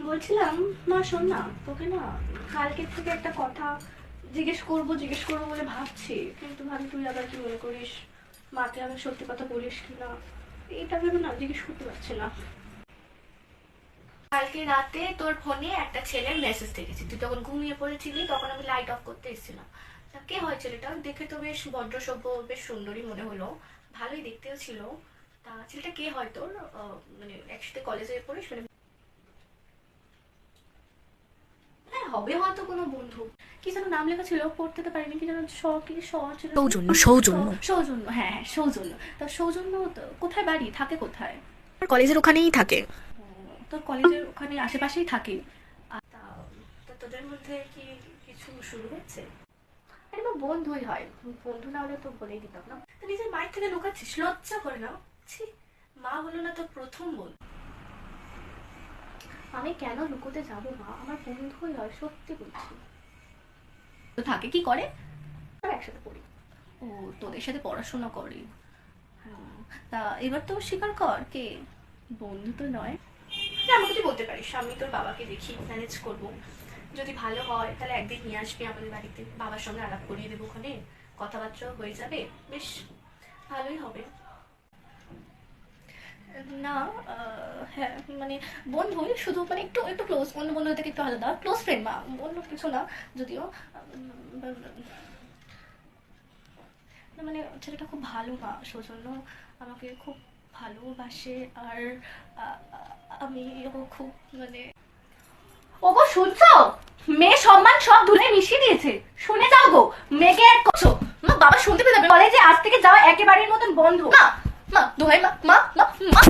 বলছিলাম, মা শোন না, তোকে না কালকে থেকে একটা কথা জিজ্ঞেস করবো বলে ভাবছি, কিন্তু ভাবি তুই আবার কি মনে করিস, মাকে আবার সত্যি কথা বলিস কিনা, এটা ভেবে না জিজ্ঞেস করতে পারছি না। কালকে রাতে তোর ফোনে একটা ছেলের মেসেজ দেখেছি, তুই তখন ঘুমিয়ে পড়েছিলি, তখন আমি লাইট অফ করতে এসেছিলাম। তা কে হয় ছেলেটা? দেখে তো বেশ ভদ্রসভ্য, বেশ সুন্দরী মনে হলো, ভালোই দেখতেও ছিল। তা ছেলেটা কে হয় তোর? মানে একসাথে কলেজে পড়িস মানে? হ্যাঁ, হবে হয়তো কোনো বন্ধু। কি যেন নাম লেখা ছিল, পড়তে তো পারিনি, কি যেন কি ছিল, সৌজন্য সৌজন্য সৌজন্য, হ্যাঁ হ্যাঁ সৌজন্য। তা সৌজন্য কোথায় বাড়ি, থাকে কোথায়? কলেজের ওখানেই থাকে। তোর কলেজের ওখানে আশেপাশেই থাকে? তা তা তোদের মধ্যে কি কিছু শুরু হচ্ছে? আরে বা বন্ধুই হয়, বন্ধু না হলে তো বলেই দিতাম না। তা নিজের মায়ের থেকে লুকাচ্ছিস, লজ্জা করে না? ছি, মা হলো না তোর প্রথম বন্ধু। আমি কেন লুকোতে যাবো মা, আমার বন্ধুই হয়, সত্যি বলছি। তো থাকে কি করে? আমরা একসাথে পড়ি। ও, তোদের সাথে পড়াশোনা করে? তা এবার তো স্বীকার কর, কে বন্ধু তো নয়। না, আমাকে তুই বলতে পারিস, আমি তোর বাবাকে দেখি, ম্যানেজ করবো। যদি ভালো হয় তাহলে একদিন নিয়ে আসবি আমাদের বাড়িতে, বাবার সঙ্গে আলাপ করিয়ে দেবো, ওখানে কথাবার্তাও হয়ে যাবে, বেশ ভালোই হবে। না, হ্যাঁ মানে বন্ধুই শুধু, মানে একটু একটু ক্লোজ, অন্য বন্ধু থেকে একটু আলাদা, ক্লোজ ফ্রেন্ড মা, অন্য কিছু না যদিও। না মানে ছেলেটা খুব ভালো মা, সৌজন্য আমাকে খুব ভালোবাসে, আর আমি ও খুব মানে। ওগো শুনছো? মেয়ে সম্মান সব ধুলে মিশিয়ে দিয়েছে, শুনে যাও গো, মেয়েকে এক করছো। মা, বাবা শুনতে পেয়ে যাবে, বলে যে আজ থেকে যাওয়া একেবারের মতন বন্ধ। মা, মা দোহাই, মা মা মা মা